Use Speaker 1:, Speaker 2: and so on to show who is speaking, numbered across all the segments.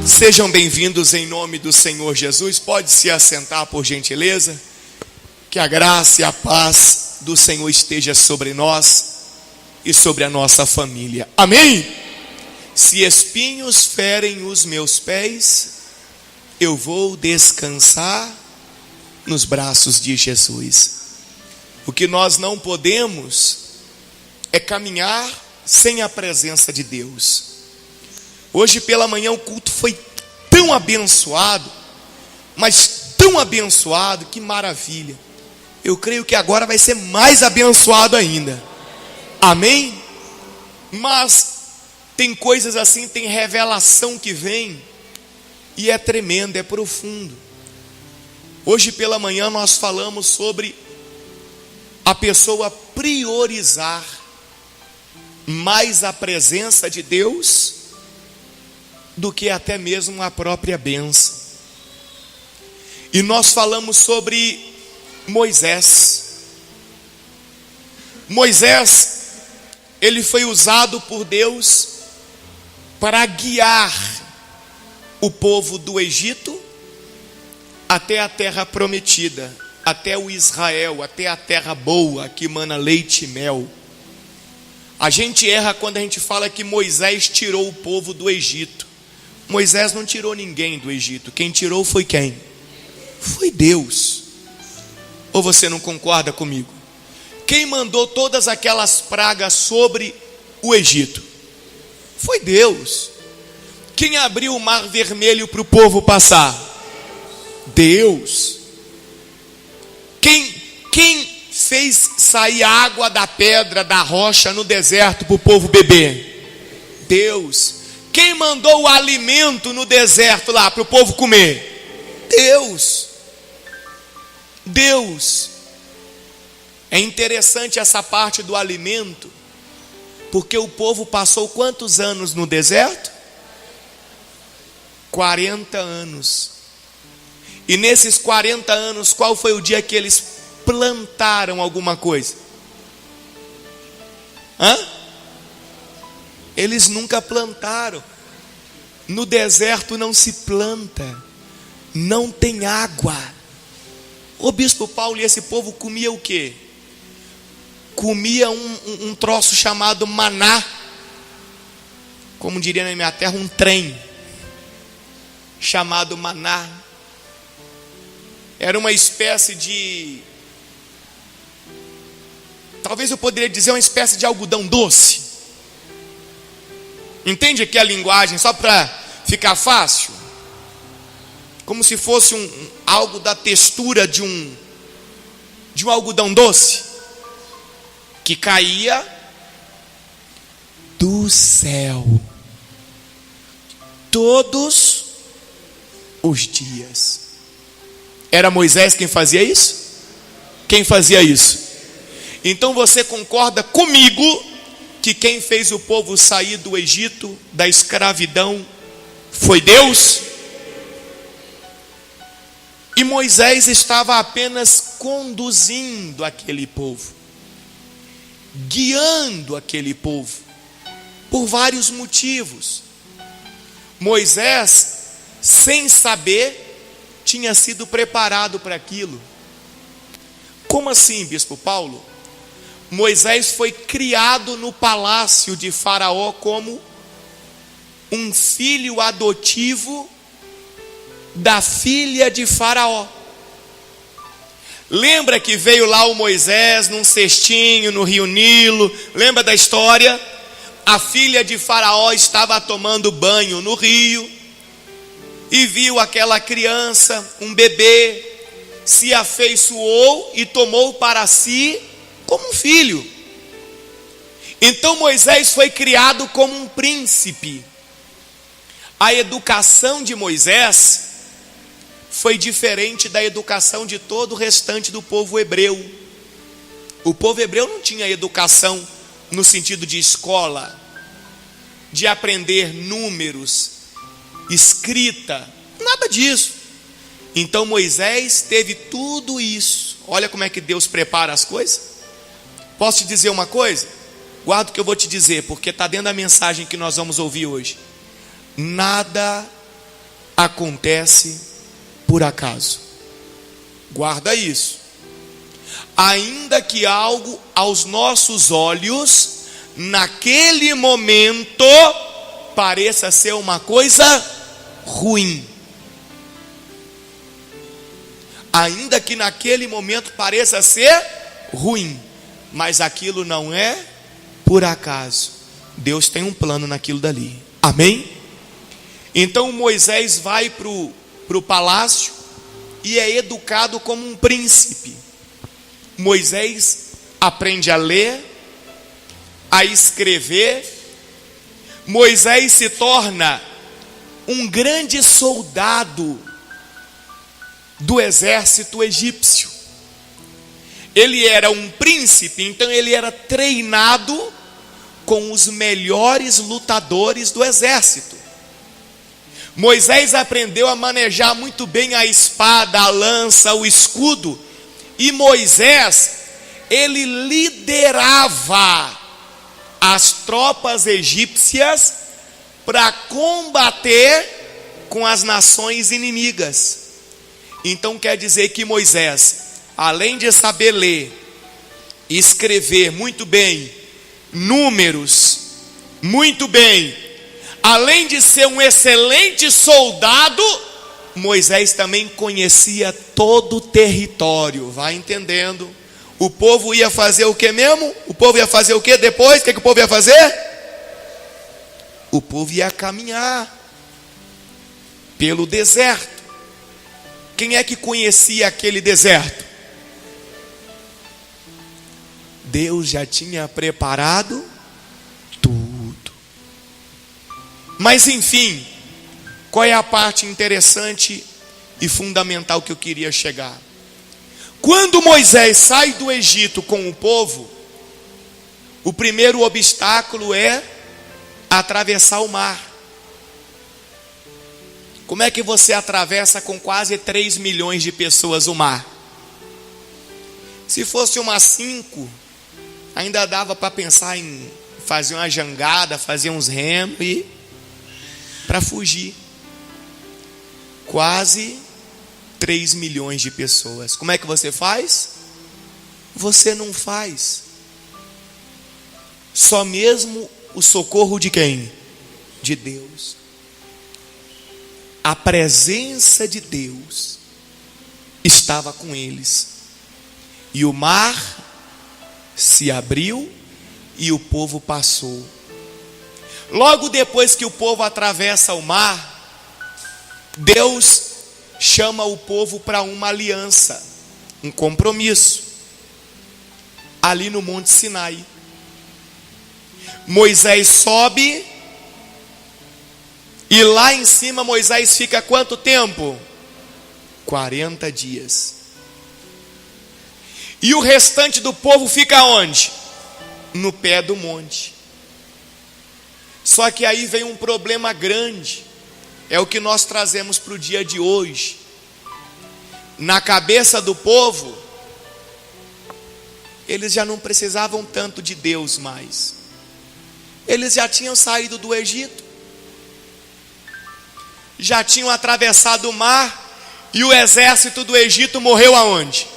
Speaker 1: Sejam bem-vindos em nome do Senhor Jesus. Pode se assentar, por gentileza. Que a graça e a paz do Senhor esteja sobre nós e sobre a nossa família. Amém? Se espinhos ferem os meus pés, eu vou descansar nos braços de Jesus. O que nós não podemos é caminhar sem a presença de Deus. Hoje pela manhã o culto foi tão abençoado, mas tão abençoado, que maravilha. Eu creio que agora vai ser mais abençoado ainda. Amém? Mas tem coisas assim, tem revelação que vem e é tremendo, é profundo. Hoje pela manhã nós falamos sobre a pessoa priorizar mais a presença de Deus do que até mesmo a própria bênção. E nós falamos sobre Moisés. Moisés, ele foi usado por Deus para guiar o povo do Egito até a terra prometida, até o Israel, até a terra boa, que mana leite e mel. A gente erra quando a gente fala que Moisés tirou o povo do Egito. Moisés não tirou ninguém do Egito. Quem tirou foi quem? Foi Deus. Ou você não concorda comigo? Quem mandou todas aquelas pragas sobre o Egito? Foi Deus. Quem abriu o mar vermelho para o povo passar? Deus. Quem fez sair a água da pedra, da rocha no deserto para o povo beber? Deus. Quem mandou o alimento no deserto lá para o povo comer? Deus. Deus. É interessante essa parte do alimento, porque o povo passou quantos anos no deserto? 40 anos. E nesses 40 anos, qual foi o dia que eles plantaram alguma coisa? Eles nunca plantaram. No deserto não se planta, não tem água. O bispo Paulo e esse povo comia o quê? Comia um troço chamado maná, como diria na minha terra, um trem chamado maná. Era uma espécie de, talvez eu poderia dizer, uma espécie de algodão doce. Entende aqui a linguagem, só para ficar fácil? Como se fosse algo da textura de um algodão doce, que caía do céu todos os dias. Era Moisés quem fazia isso? Quem fazia isso? Então você concorda comigo que quem fez o povo sair do Egito, da escravidão, foi Deus? E Moisés estava apenas conduzindo aquele povo, guiando aquele povo, por vários motivos. Moisés, sem saber, tinha sido preparado para aquilo. Como assim, bispo Paulo? Moisés foi criado no palácio de Faraó como um filho adotivo da filha de Faraó. Lembra que veio lá o Moisés num cestinho no rio Nilo? Lembra da história? A filha de Faraó estava tomando banho no rio e viu aquela criança, um bebê, se afeiçoou e tomou para si como um filho. Então Moisés foi criado como um príncipe. A educação de Moisés foi diferente da educação de todo o restante do povo hebreu. O povo hebreu não tinha educação no sentido de escola, de aprender números, escrita, nada disso. Então Moisés teve tudo isso. Olha como é que Deus prepara as coisas. Posso te dizer uma coisa? Guarda o que eu vou te dizer, porque está dentro da mensagem que nós vamos ouvir hoje. Nada acontece por acaso. Guarda isso. Ainda que algo aos nossos olhos, naquele momento, pareça ser uma coisa ruim. Ainda que naquele momento pareça ser ruim, mas aquilo não é por acaso. Deus tem um plano naquilo dali. Amém? Então Moisés vai para o palácio e é educado como um príncipe. Moisés aprende a ler, a escrever. Moisés se torna um grande soldado do exército egípcio. Ele era um príncipe, então ele era treinado com os melhores lutadores do exército. Moisés aprendeu a manejar muito bem a espada, a lança, o escudo. E Moisés, ele liderava as tropas egípcias para combater com as nações inimigas. Então quer dizer que Moisés, além de saber ler, escrever muito bem, números, muito bem, além de ser um excelente soldado, Moisés também conhecia todo o território. Vai entendendo? O povo ia fazer o que mesmo? O povo ia fazer o que depois? O que o povo ia fazer? O povo ia caminhar pelo deserto. Quem é que conhecia aquele deserto? Deus já tinha preparado tudo. Mas enfim, qual é a parte interessante e fundamental que eu queria chegar? Quando Moisés sai do Egito com o povo, o primeiro obstáculo é atravessar o mar. Como é que você atravessa com quase 3 milhões de pessoas o mar? Se fosse umas 5, ainda dava para pensar em fazer uma jangada, fazer uns remos e para fugir. Quase 3 milhões de pessoas. Como é que você faz? Você não faz. Só mesmo o socorro de quem? De Deus. A presença de Deus estava com eles. E o mar se abriu e o povo passou. Logo depois que o povo atravessa o mar, Deus chama o povo para uma aliança, um compromisso, ali no Monte Sinai. Moisés sobe, e lá em cima Moisés fica quanto tempo? 40 dias. E o restante do povo fica onde? No pé do monte. Só que aí vem um problema grande. É o que nós trazemos para o dia de hoje. Na cabeça do povo, eles já não precisavam tanto de Deus mais. Eles já tinham saído do Egito, já tinham atravessado o mar, e o exército do Egito morreu aonde?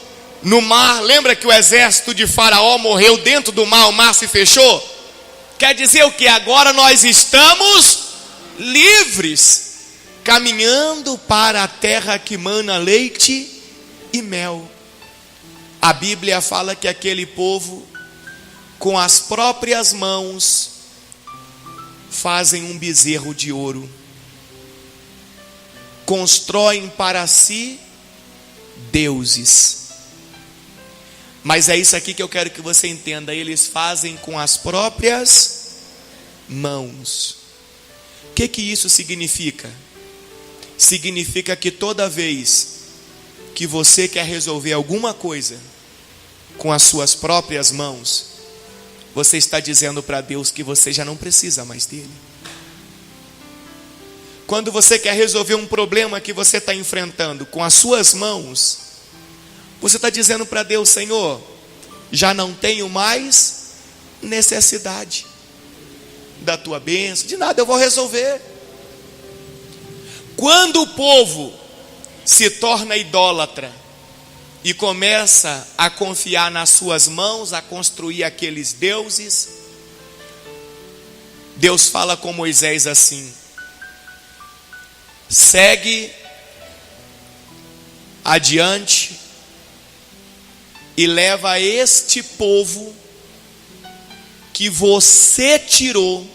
Speaker 1: No mar. Lembra que o exército de Faraó morreu dentro do mar, o mar se fechou? Quer dizer o que? Agora nós estamos livres, caminhando para a terra que mana leite e mel. A Bíblia fala que aquele povo, com as próprias mãos, fazem um bezerro de ouro, constroem para si deuses. Mas é isso aqui que eu quero que você entenda. Eles fazem com as próprias mãos. O que isso significa? Significa que toda vez que você quer resolver alguma coisa com as suas próprias mãos, você está dizendo para Deus que você já não precisa mais dele. Quando você quer resolver um problema que você está enfrentando com as suas mãos, você está dizendo para Deus: Senhor, já não tenho mais necessidade da tua bênção, de nada, eu vou resolver. Quando o povo se torna idólatra e começa a confiar nas suas mãos, a construir aqueles deuses, Deus fala com Moisés assim: segue adiante e leva este povo que você tirou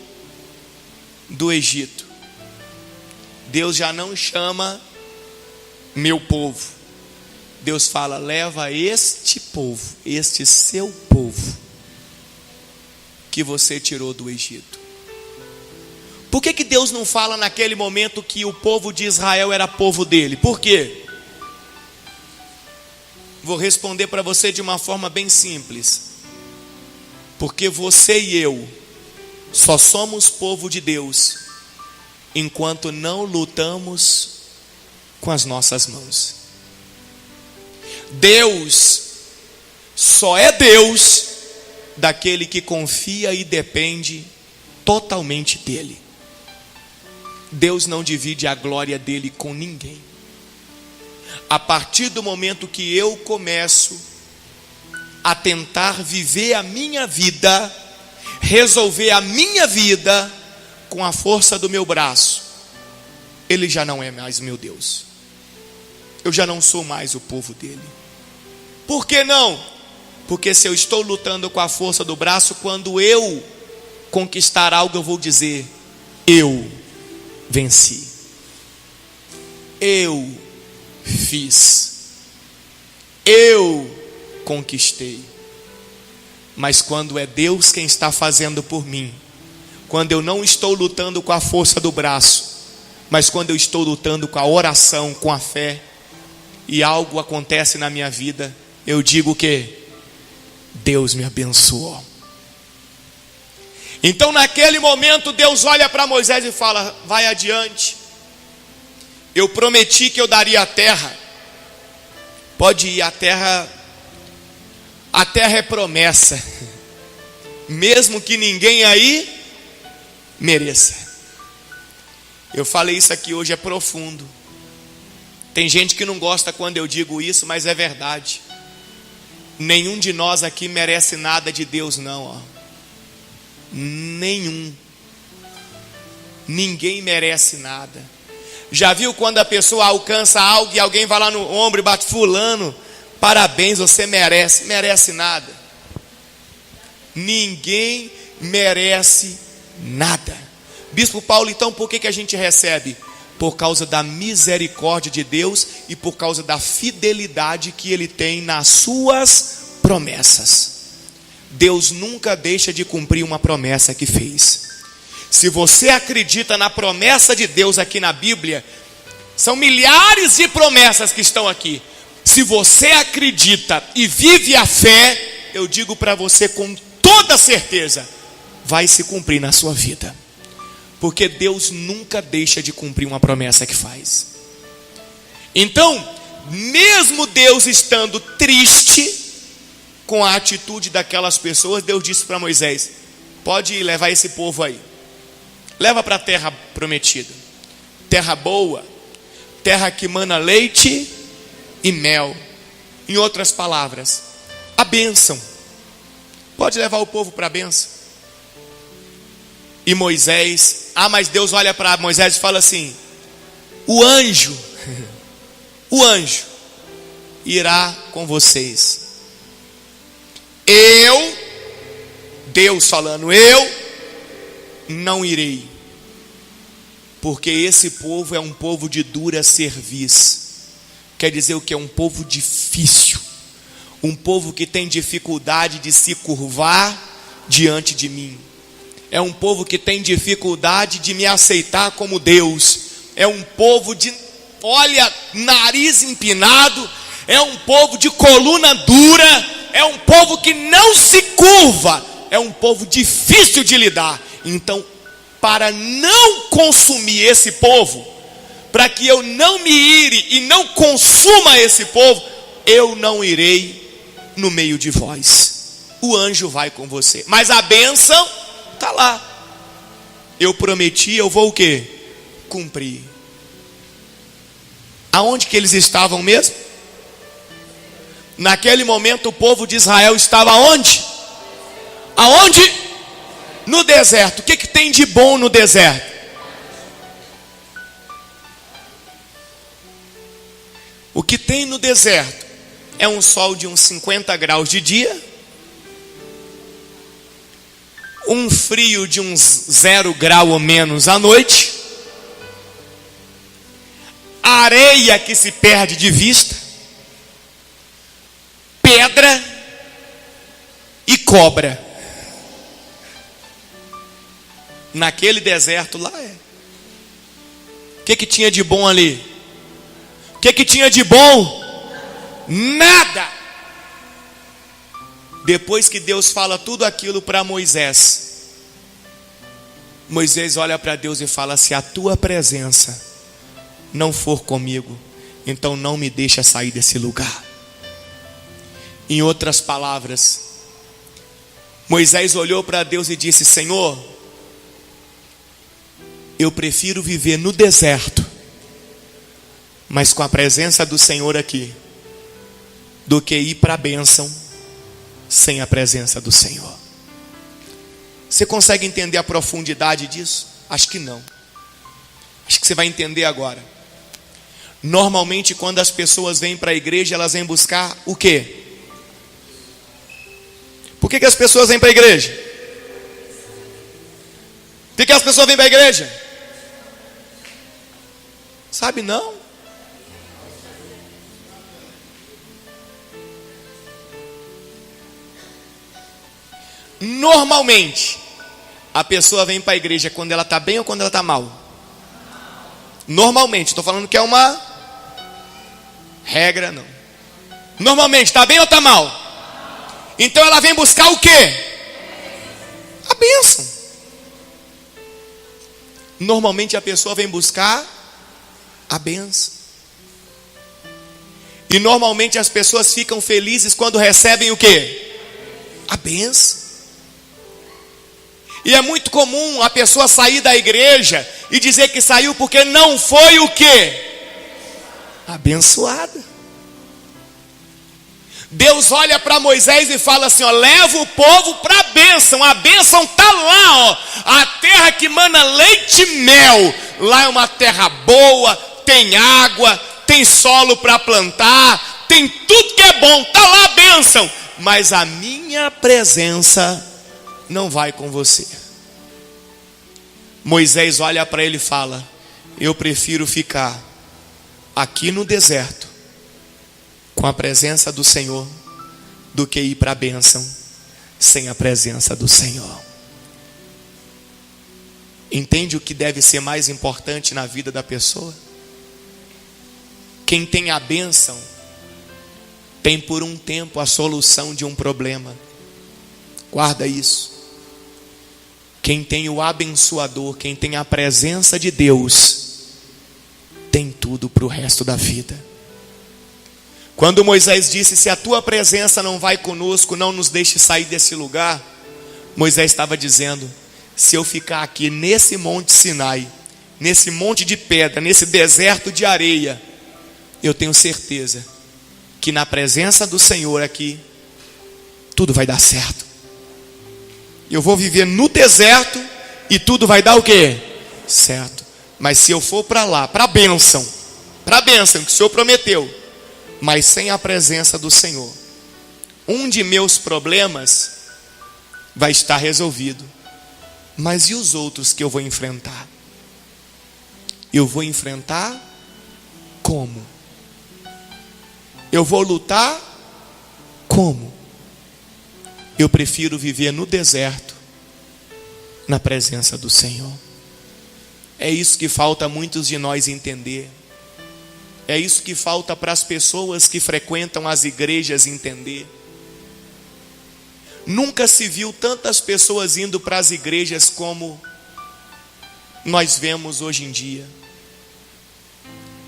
Speaker 1: do Egito. Deus já não chama meu povo. Deus fala: leva este povo, este seu povo que você tirou do Egito. Por que Deus não fala naquele momento que o povo de Israel era povo dele? Por quê? Vou responder para você de uma forma bem simples. Porque você e eu só somos povo de Deus enquanto não lutamos com as nossas mãos. Deus só é Deus daquele que confia e depende totalmente dele. Deus não divide a glória dele com ninguém. A partir do momento que eu começo a tentar viver a minha vida, resolver a minha vida com a força do meu braço, ele já não é mais meu Deus. Eu já não sou mais o povo dele. Por que não? Porque se eu estou lutando com a força do braço, quando eu conquistar algo, eu vou dizer: eu venci, eu fiz, eu conquistei. Mas quando é Deus quem está fazendo por mim, quando eu não estou lutando com a força do braço, mas quando eu estou lutando com a oração, com a fé, e algo acontece na minha vida, eu digo que Deus me abençoou. Então naquele momento Deus olha para Moisés e fala: vai adiante, eu prometi que eu daria a terra. Pode ir, a terra é promessa, mesmo que ninguém aí mereça. Eu falei isso aqui hoje, é profundo. Tem gente que não gosta quando eu digo isso, mas é verdade. Nenhum de nós aqui merece nada de Deus, não, ó. Nenhum. Ninguém merece nada. Já viu quando a pessoa alcança algo e alguém vai lá no ombro e bate: fulano, parabéns, você merece. Merece nada. Ninguém merece nada. Bispo Paulo, então por que a gente recebe? Por causa da misericórdia de Deus e por causa da fidelidade que Ele tem nas suas promessas. Deus nunca deixa de cumprir uma promessa que fez. Se você acredita na promessa de Deus aqui na Bíblia, são milhares de promessas que estão aqui. Se você acredita e vive a fé, eu digo para você com toda certeza, vai se cumprir na sua vida. Porque Deus nunca deixa de cumprir uma promessa que faz. Então, mesmo Deus estando triste com a atitude daquelas pessoas, Deus disse para Moisés: pode ir levar esse povo aí, leva para a terra prometida, terra boa, terra que mana leite e mel. Em outras palavras, a bênção. Pode levar o povo para a bênção. E Moisés, mas Deus olha para Moisés e fala assim: o anjo irá com vocês. Deus falando, eu não irei, porque esse povo é um povo de dura cerviz. Quer dizer o que? É um povo difícil, um povo que tem dificuldade de se curvar diante de mim. É um povo que tem dificuldade de me aceitar como Deus. É um povo de, nariz empinado. É um povo de coluna dura. É um povo que não se curva. É um povo difícil de lidar. Então, para não consumir esse povo, para que eu não me ire e não consuma esse povo, eu não irei no meio de vós. O anjo vai com você. Mas a bênção está lá. Eu prometi, eu vou o quê? Cumprir. Aonde que eles estavam mesmo? Naquele momento o povo de Israel estava onde? Aonde? No deserto. O que tem de bom no deserto? O que tem no deserto é um sol de uns 50 graus de dia, um frio de uns 0 grau ou menos à noite, areia que se perde de vista, pedra e cobra. Naquele deserto lá é. O que tinha de bom ali? O que tinha de bom? Nada. Depois que Deus fala tudo aquilo para Moisés, Moisés olha para Deus e fala: se a tua presença não for comigo, então não me deixa sair desse lugar. Em outras palavras, Moisés olhou para Deus e disse: Senhor, eu prefiro viver no deserto, mas com a presença do Senhor aqui, do que ir para a bênção sem a presença do Senhor. Você consegue entender a profundidade disso? Acho que não. Acho que você vai entender agora. Normalmente quando as pessoas vêm para a igreja, elas vêm buscar o quê? Por que as pessoas vêm para a igreja? Por que as pessoas vêm para a igreja? Sabe não? Normalmente a pessoa vem para a igreja quando ela está bem ou quando ela está mal? Normalmente, estou falando que é uma regra, não. Normalmente, está bem ou está mal? Então ela vem buscar o quê? A bênção. Normalmente a pessoa vem buscar a bênção. E normalmente as pessoas ficam felizes quando recebem o quê? A bênção. E é muito comum a pessoa sair da igreja e dizer que saiu porque não foi o quê? Abençoada. Deus olha para Moisés e fala assim, ó, leva o povo para a bênção está lá, ó, a terra que mana leite e mel, lá é uma terra boa, tem água, tem solo para plantar, tem tudo que é bom, está lá a bênção, mas a minha presença não vai com você. Moisés olha para ele e fala, eu prefiro ficar aqui no deserto, com a presença do Senhor, do que ir para a bênção sem a presença do Senhor. Entende o que deve ser mais importante na vida da pessoa? Quem tem a bênção tem por um tempo a solução de um problema. Guarda isso. Quem tem o abençoador, quem tem a presença de Deus, tem tudo para o resto da vida. Quando Moisés disse, se a tua presença não vai conosco, não nos deixe sair desse lugar, Moisés estava dizendo, se eu ficar aqui nesse monte Sinai, nesse monte de pedra, nesse deserto de areia, eu tenho certeza que na presença do Senhor aqui, tudo vai dar certo. Eu vou viver no deserto e tudo vai dar o quê? Certo. Mas se eu for para lá, para a bênção que o Senhor prometeu, mas sem a presença do Senhor, um de meus problemas vai estar resolvido. Mas e os outros que eu vou enfrentar? Eu vou enfrentar como? Eu vou lutar como? Eu prefiro viver no deserto, na presença do Senhor. É isso que falta a muitos de nós entender. É isso que falta para as pessoas que frequentam as igrejas entender. Nunca se viu tantas pessoas indo para as igrejas como nós vemos hoje em dia.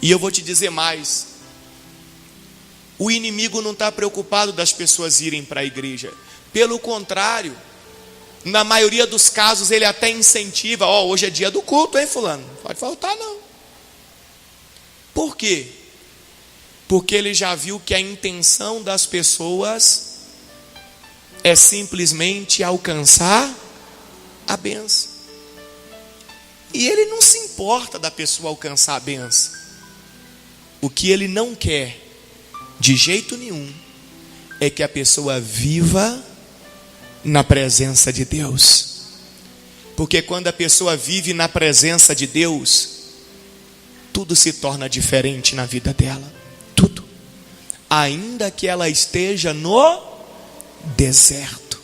Speaker 1: E eu vou te dizer mais. O inimigo não está preocupado das pessoas irem para a igreja. Pelo contrário, na maioria dos casos ele até incentiva. Hoje é dia do culto, hein fulano? Não pode faltar não. Por quê? Porque ele já viu que a intenção das pessoas é simplesmente alcançar a bênção. E ele não se importa da pessoa alcançar a bênção. O que ele não quer, de jeito nenhum, é que a pessoa viva na presença de Deus. Porque quando a pessoa vive na presença de Deus, tudo se torna diferente na vida dela. Tudo. Ainda que ela esteja no deserto.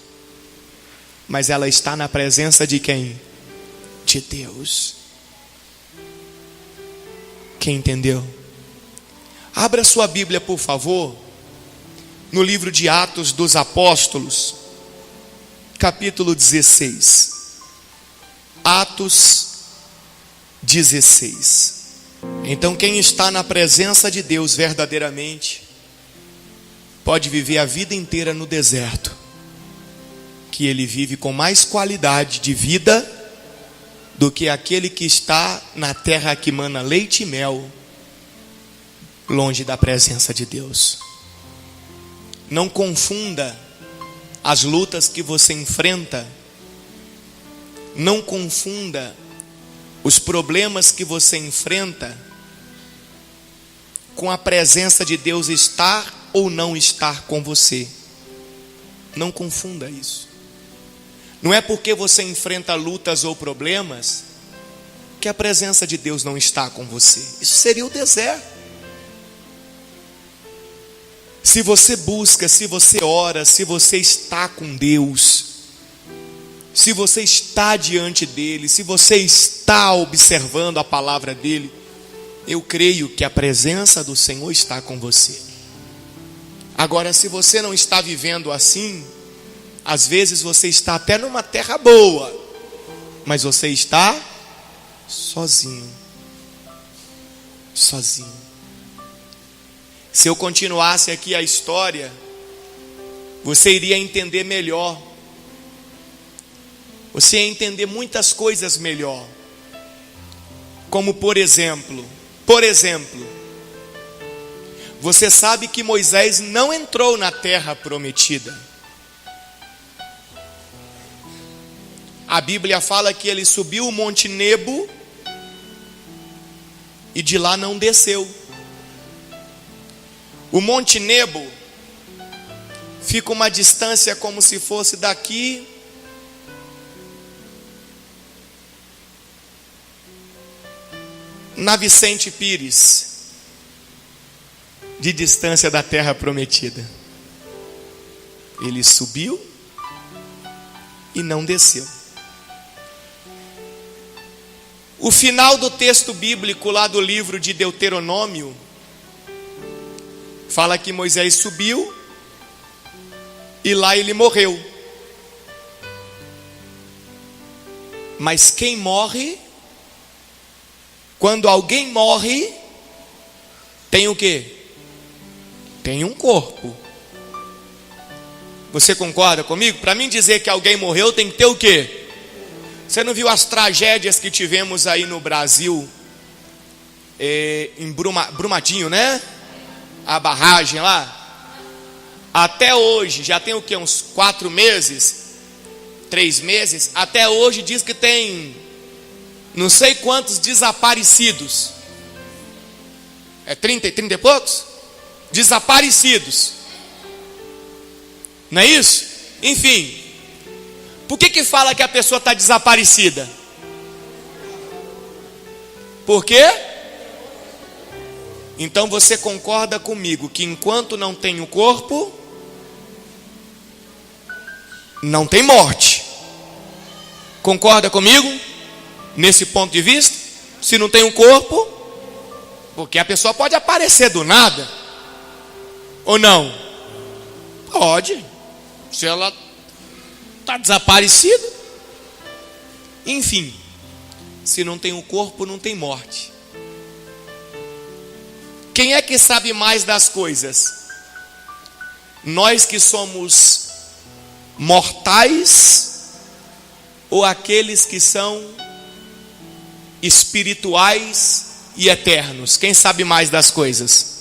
Speaker 1: Mas ela está na presença de quem? De Deus. Quem entendeu? Abra sua Bíblia, por favor, no livro de Atos dos Apóstolos, capítulo 16. Atos 16. Então quem está na presença de Deus verdadeiramente pode viver a vida inteira no deserto, que ele vive com mais qualidade de vida do que aquele que está na terra que mana leite e mel, longe da presença de Deus. Não confunda as lutas que você enfrenta, não confunda os problemas que você enfrenta com a presença de Deus estar ou não estar com você. Não confunda isso. Não é porque você enfrenta lutas ou problemas que a presença de Deus não está com você. Isso seria o deserto. Se você busca, se você ora, se você está com Deus, se você está diante dele, se você está observando a palavra dele, eu creio que a presença do Senhor está com você. Agora, se você não está vivendo assim, às vezes você está até numa terra boa, mas você está sozinho. Sozinho. Se eu continuasse aqui a história, você iria entender melhor. Você ia entender muitas coisas melhor. Como por exemplo, você sabe que Moisés não entrou na terra prometida. A Bíblia fala que ele subiu o Monte Nebo e de lá não desceu. O Monte Nebo fica uma distância como se fosse daqui na Vicente Pires, de distância da terra prometida. Ele subiu e não desceu. O final do texto bíblico lá do livro de Deuteronômio fala que Moisés subiu e lá ele morreu. Mas quem morre, quando alguém morre, tem o quê? Tem um corpo. Você concorda comigo? Para mim dizer que alguém morreu tem que ter o quê? Você não viu as tragédias que tivemos aí no Brasil, em Brumadinho, né? A barragem lá. Até hoje, já tem o quê? Uns 4 meses, 3 meses. Até hoje diz que tem não sei quantos desaparecidos. É 30 e poucos? Desaparecidos. Não é isso? Enfim. Por que fala que a pessoa está desaparecida? Por quê? Então você concorda comigo que enquanto não tem o corpo, não tem morte. Concorda comigo? Nesse ponto de vista? Se não tem um corpo, porque a pessoa pode aparecer do nada. Ou não? Pode. Se ela está desaparecida. Enfim, se não tem um corpo, não tem morte. Quem é que sabe mais das coisas? Nós que somos mortais ou aqueles que são espirituais e eternos? Quem sabe mais das coisas?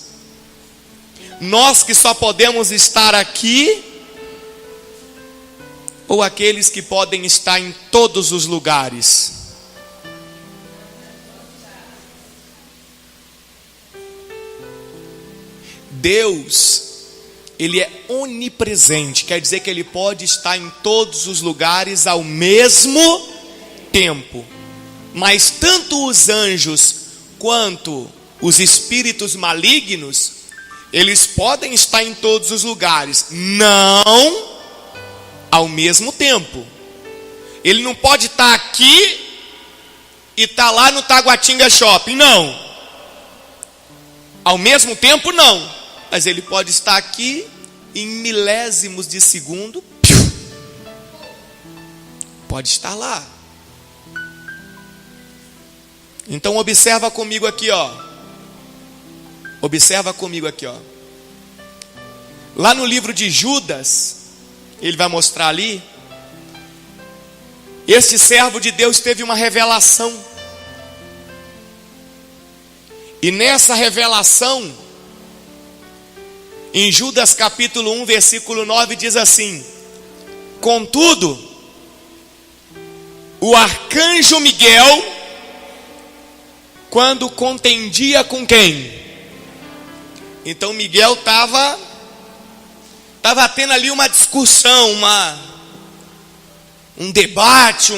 Speaker 1: Nós que só podemos estar aqui, ou aqueles que podem estar em todos os lugares? Deus, Ele é onipresente, quer dizer que Ele pode estar em todos os lugares ao mesmo tempo. Mas tanto os anjos quanto os espíritos malignos, eles podem estar em todos os lugares, não ao mesmo tempo. Ele não pode estar aqui e estar lá no Taguatinga Shopping, não. Ao mesmo tempo, não. Mas ele pode estar aqui em milésimos de segundo, pode estar lá. Então observa comigo aqui, ó. Observa comigo aqui, ó. Lá no livro de Judas, ele vai mostrar ali. Este servo de Deus teve uma revelação. E nessa revelação, em Judas capítulo 1, versículo 9, diz assim: contudo, o arcanjo Miguel, quando contendia com quem? Então Miguel estava tendo ali uma discussão, um debate,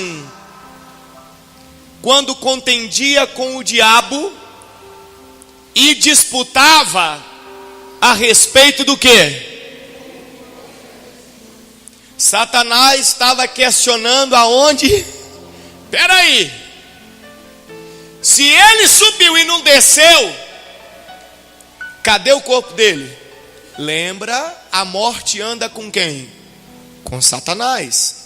Speaker 1: quando contendia com o diabo e disputava a respeito do quê? Satanás estava questionando aonde? Peraí, se ele subiu e não desceu, cadê o corpo dele? Lembra, a morte anda com quem? Com Satanás.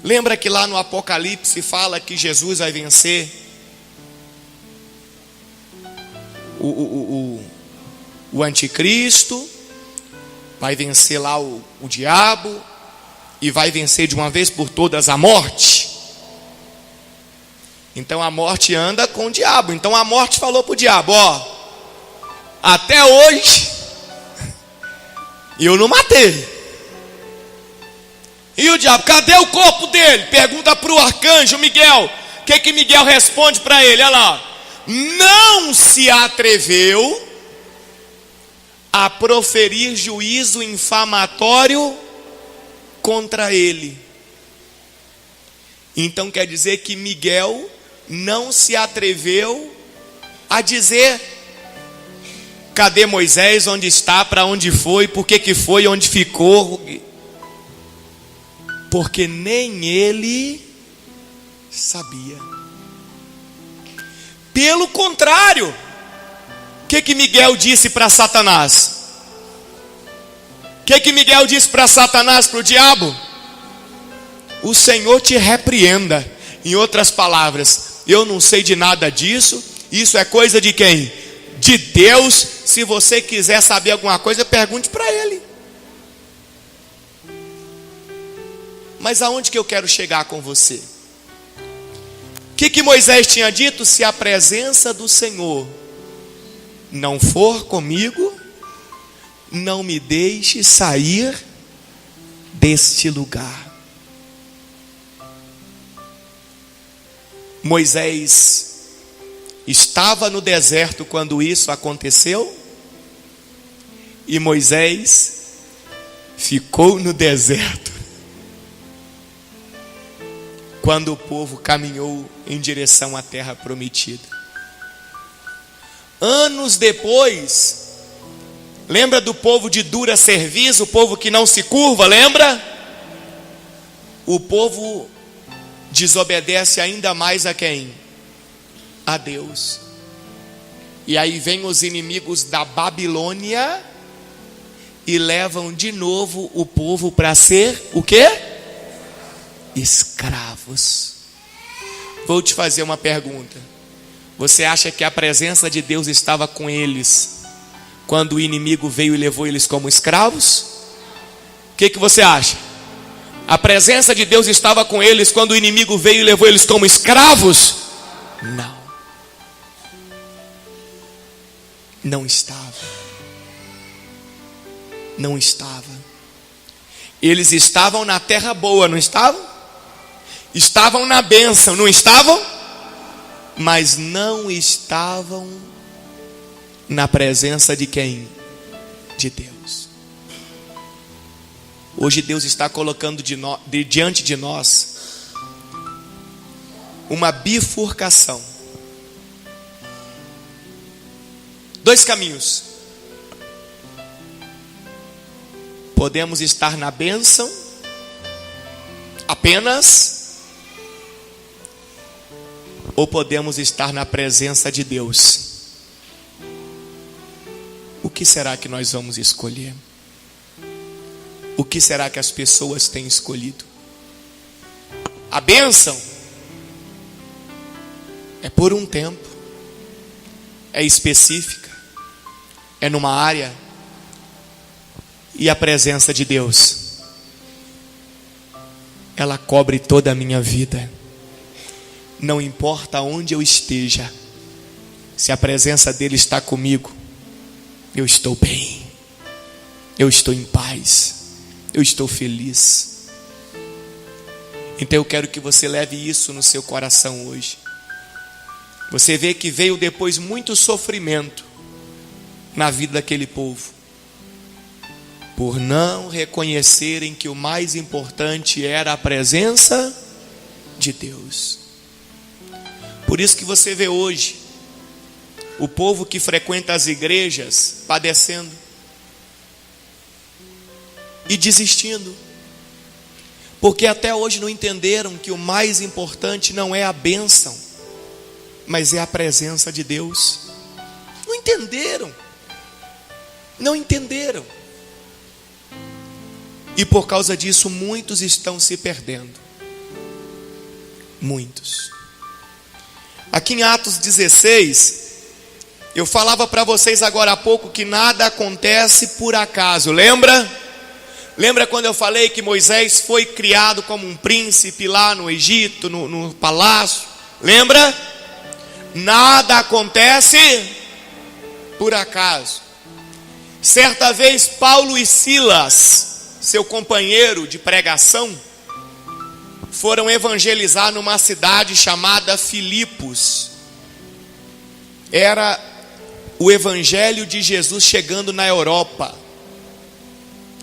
Speaker 1: Lembra que lá no Apocalipse fala que Jesus vai vencer o anticristo, vai vencer lá o diabo, e vai vencer de uma vez por todas a morte. Então a morte anda com o diabo. Então a morte falou para o diabo: ó, até hoje eu não matei. E o diabo, cadê o corpo dele? Pergunta para o arcanjo Miguel. O que Miguel responde para ele? Olha lá: não se atreveu a proferir juízo infamatório contra ele. Então quer dizer que Miguel não se atreveu a dizer: cadê Moisés, onde está, para onde foi, por que foi, onde ficou? Porque nem ele sabia. Pelo contrário, o que Miguel disse para Satanás? O que Miguel disse para Satanás, para o diabo? O Senhor te repreenda. Em outras palavras, eu não sei de nada disso, isso é coisa de quem? De Deus. Se você quiser saber alguma coisa, pergunte para Ele. Mas aonde que eu quero chegar com você? O que Moisés tinha dito? Se a presença do Senhor não for comigo, não me deixe sair deste lugar. Moisés estava no deserto quando isso aconteceu, e Moisés ficou no deserto quando o povo caminhou em direção à terra prometida. Anos depois, lembra do povo de dura cerviz, o povo que não se curva, lembra? O povo desobedece ainda mais a quem? A Deus. E aí vem os inimigos da Babilônia e levam de novo o povo para ser o quê? Escravos. Vou te fazer uma pergunta. Você acha que a presença de Deus estava com eles quando o inimigo veio e levou eles como escravos? O que você acha? A presença de Deus estava com eles quando o inimigo veio e levou eles como escravos? Não. Não estava. Não estava. Eles estavam na terra boa, não estavam? Estavam na bênção, não estavam? Mas não estavam na presença de quem? De Deus. Hoje Deus está colocando diante de nós uma bifurcação. 2 caminhos. Podemos estar na bênção apenas, ou podemos estar na presença de Deus. O que será que nós vamos escolher? O que será que as pessoas têm escolhido? A bênção é por um tempo, é específica, é numa área. E a presença de Deus, ela cobre toda a minha vida. Não importa onde eu esteja, se a presença dele está comigo, eu estou bem, eu estou em paz, eu estou feliz. Então eu quero que você leve isso no seu coração hoje. Você vê que veio depois muito sofrimento na vida daquele povo, por não reconhecerem que o mais importante era a presença de Deus. Por isso que você vê hoje o povo que frequenta as igrejas padecendo e desistindo, porque até hoje não entenderam que o mais importante não é a bênção, mas é a presença de Deus. Não entenderam. Não entenderam. E por causa disso muitos estão se perdendo. Muitos. Aqui em Atos 16, eu falava para vocês agora há pouco que nada acontece por acaso. Lembra? Lembra quando eu falei que Moisés foi criado como um príncipe lá no Egito, no palácio? Lembra? Nada acontece por acaso. Certa vez Paulo e Silas, seu companheiro de pregação, foram evangelizar numa cidade chamada Filipos. Era o evangelho de Jesus chegando na Europa.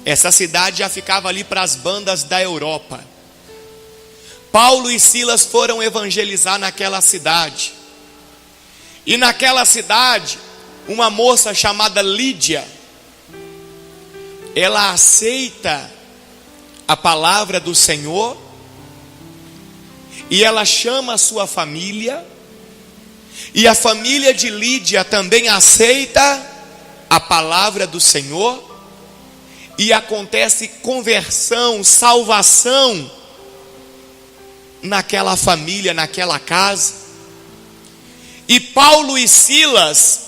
Speaker 1: Essa cidade já ficava ali para as bandas da Europa. Paulo e Silas foram evangelizar naquela cidade. E naquela cidade, uma moça chamada Lídia, ela aceita a palavra do Senhor e ela chama a sua família, e a família de Lídia também aceita a palavra do Senhor, e acontece conversão, salvação naquela família, naquela casa. E Paulo e Silas,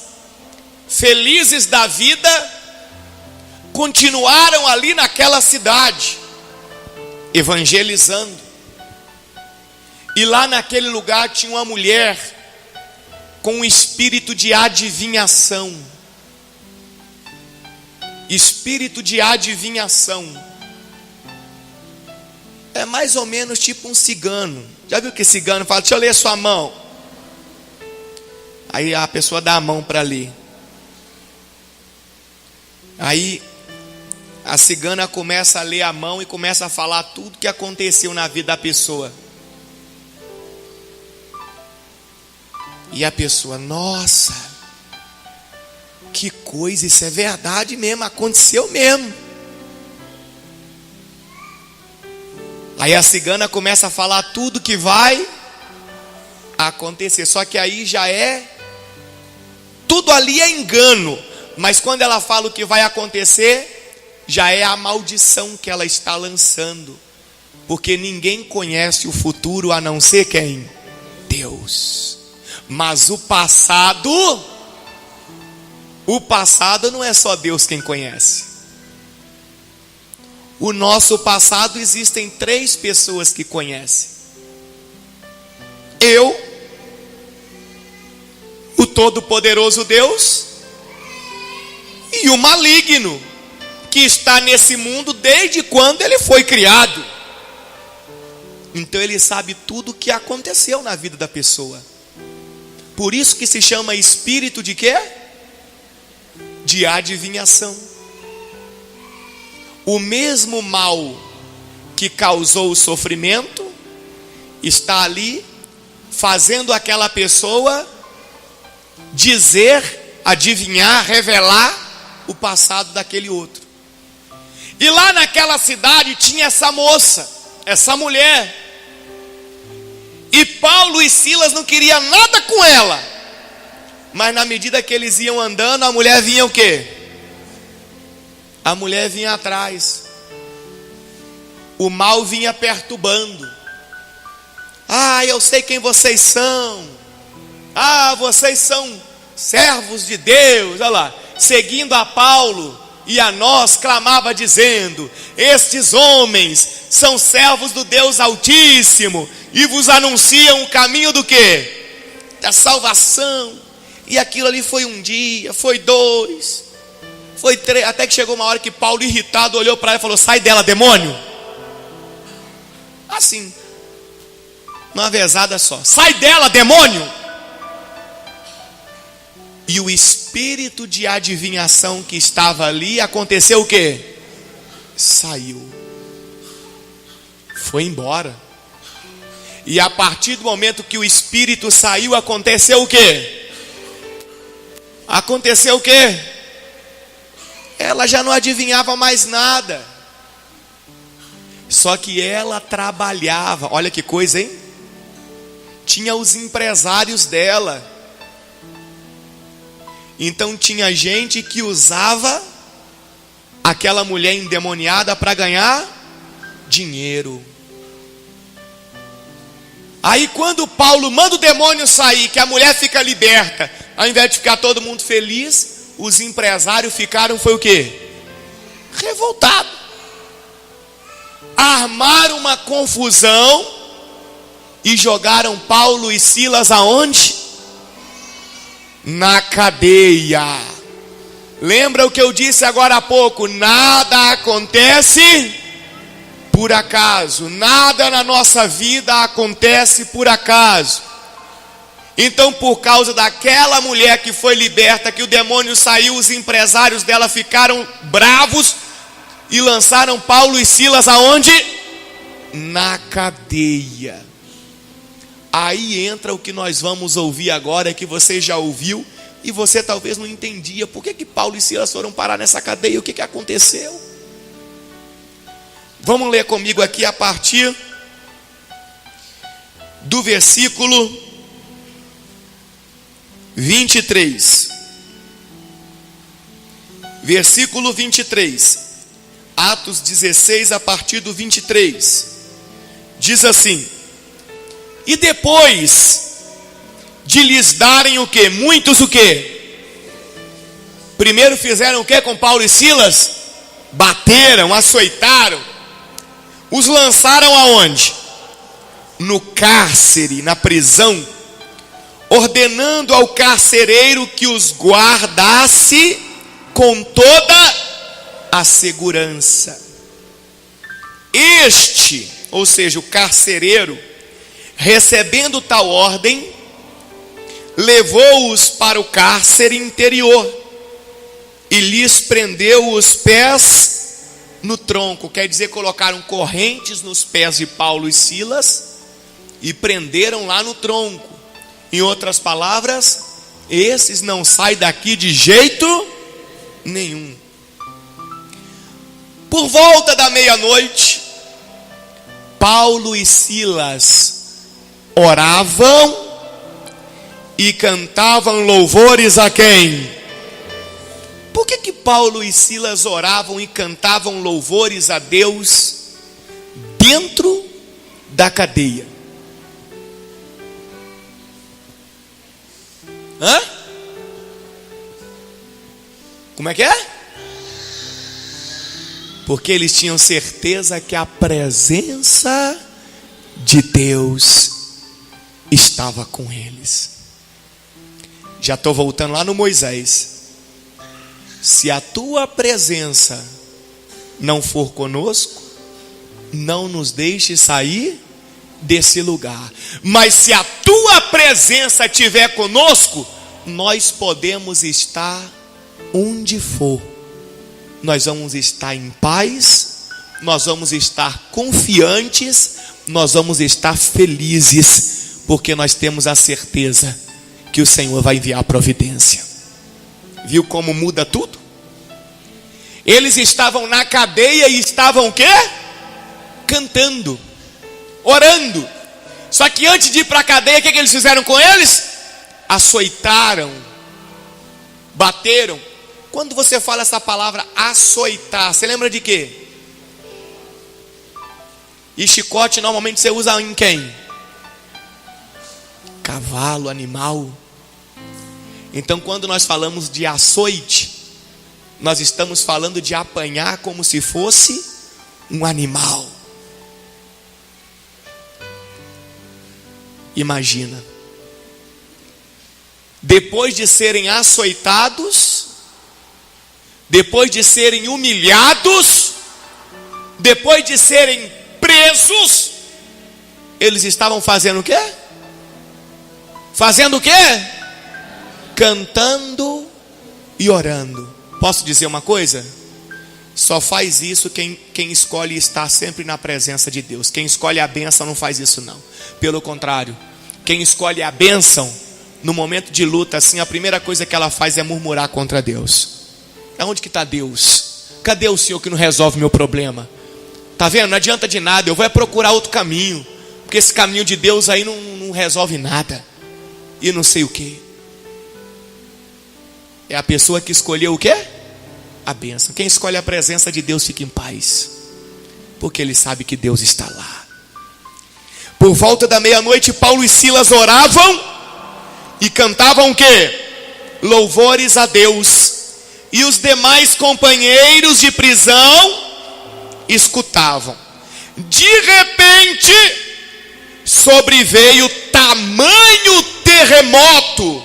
Speaker 1: felizes da vida, continuaram ali naquela cidade, evangelizando. E lá naquele lugar tinha uma mulher com um espírito de adivinhação. Espírito de adivinhação. É mais ou menos tipo um cigano. Já viu que cigano fala: deixa eu ler sua mão. Aí a pessoa dá a mão para ler. Aí a cigana começa a ler a mão e começa a falar tudo que aconteceu na vida da pessoa. E a pessoa: nossa, que coisa, isso é verdade mesmo, aconteceu mesmo. Aí a cigana começa a falar tudo que vai acontecer. Só que aí já é, tudo ali é engano. Mas quando ela fala o que vai acontecer, já é a maldição que ela está lançando. Porque ninguém conhece o futuro a não ser quem? Deus. Mas o passado não é só Deus quem conhece. O nosso passado existem 3 pessoas que conhecem: eu, o Todo-Poderoso Deus e o maligno, que está nesse mundo desde quando ele foi criado. Então ele sabe tudo o que aconteceu na vida da pessoa. Por isso que se chama espírito de quê? De adivinhação. O mesmo mal que causou o sofrimento está ali fazendo aquela pessoa dizer, adivinhar, revelar o passado daquele outro. E lá naquela cidade tinha essa moça, essa mulher. E Paulo e Silas não queriam nada com ela. Mas na medida que eles iam andando, a mulher vinha o quê? A mulher vinha atrás. O mal vinha perturbando. Ah, eu sei quem vocês são. Ah, vocês são servos de Deus. Olha lá, seguindo a Paulo e a nós, clamava dizendo: estes homens são servos do Deus Altíssimo e vos anunciam o caminho do quê? Da salvação. E aquilo ali foi um dia, foi dois, foi três, até que chegou uma hora que Paulo, irritado, olhou para ela e falou: sai dela, demônio. Assim, uma vezada só: sai dela, demônio. E o espírito de adivinhação que estava ali, aconteceu o quê? Saiu. Foi embora. E a partir do momento que o espírito saiu, aconteceu o quê? Aconteceu o quê? Ela já não adivinhava mais nada. Só que ela trabalhava. Olha que coisa, hein? Tinha os empresários dela. Então tinha gente que usava aquela mulher endemoniada para ganhar dinheiro. Aí quando Paulo manda o demônio sair, que a mulher fica liberta, ao invés de ficar todo mundo feliz, os empresários ficaram, foi o quê? Revoltados. Armaram uma confusão e jogaram Paulo e Silas aonde? Na cadeia. Lembra o que eu disse agora há pouco? Nada acontece por acaso. Nada na nossa vida acontece por acaso. Então, por causa daquela mulher que foi liberta, que o demônio saiu, os empresários dela ficaram bravos e lançaram Paulo e Silas aonde? Na cadeia. Aí entra o que nós vamos ouvir agora, que você já ouviu e você talvez não entendia. Por que Paulo e Silas foram parar nessa cadeia? O que aconteceu? Vamos ler comigo aqui a partir do versículo 23. Versículo 23. Atos 16, a partir do 23. Diz assim: e depois de lhes darem o quê? Muitos o quê? Primeiro fizeram o quê com Paulo e Silas? Bateram, açoitaram. Os lançaram aonde? No cárcere, na prisão, ordenando ao carcereiro que os guardasse com toda a segurança. Este, ou seja, o carcereiro, recebendo tal ordem, levou-os para o cárcere interior e lhes prendeu os pés no tronco. Quer dizer, colocaram correntes nos pés de Paulo e Silas e prenderam lá no tronco. Em outras palavras, esses não saem daqui de jeito nenhum. Por volta da meia-noite, Paulo e Silas oravam e cantavam louvores a quem? Por que Paulo e Silas oravam e cantavam louvores a Deus dentro da cadeia? Hã? Como é que é? Porque eles tinham certeza que a presença de Deus estava com eles. Já estou voltando lá no Moisés. se a tua presença não for conosco, não nos deixe sair desse lugar. Mas se a tua presença estiver conosco, nós podemos estar onde for. Nós vamos estar em paz, nós vamos estar confiantes, nós vamos estar felizes, porque nós temos a certeza que o Senhor vai enviar a providência. Viu como muda tudo? Eles estavam na cadeia e estavam o quê? Cantando, orando. Só que antes de ir para a cadeia, o que eles fizeram com eles? Açoitaram, bateram. Quando você fala essa palavra açoitar, você lembra de quê? E chicote normalmente você usa em quem? Cavalo, animal. Então quando nós falamos de açoite, nós estamos falando de apanhar como se fosse um animal. Imagina, depois de serem açoitados, depois de serem humilhados, depois de serem presos, eles estavam fazendo o quê? Fazendo o quê? Cantando e orando. Posso dizer uma coisa? Só faz isso quem escolhe estar sempre na presença de Deus. Quem escolhe a bênção não faz isso não. Pelo contrário, quem escolhe a bênção, no momento de luta assim, a primeira coisa que ela faz é murmurar contra Deus. Aonde que está Deus? Cadê o Senhor que não resolve meu problema? Tá vendo? Não adianta de nada, eu vou procurar outro caminho, porque esse caminho de Deus aí não resolve nada. E não sei o que. É a pessoa que escolheu o quê? A bênção. Quem escolhe a presença de Deus fica em paz, porque ele sabe que Deus está lá. Por volta da meia-noite, Paulo e Silas oravam e cantavam o quê? Louvores a Deus. E os demais companheiros de prisão escutavam. De repente, sobreveio tamanho terremoto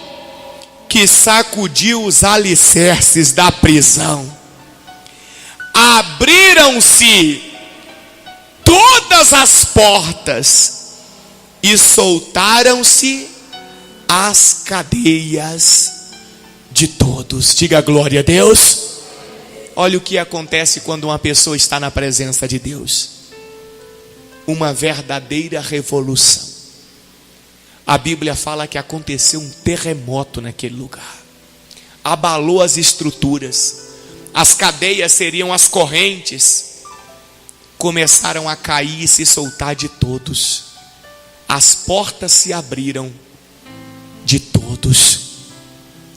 Speaker 1: que sacudiu os alicerces da prisão. Abriram-se todas as portas e soltaram-se as cadeias de todos. Diga glória a Deus. Olha o que acontece quando uma pessoa está na presença de Deus. Uma verdadeira revolução. A Bíblia fala que aconteceu um terremoto naquele lugar. Abalou as estruturas. As cadeias seriam as correntes. Começaram a cair e se soltar de todos. As portas se abriram de todos.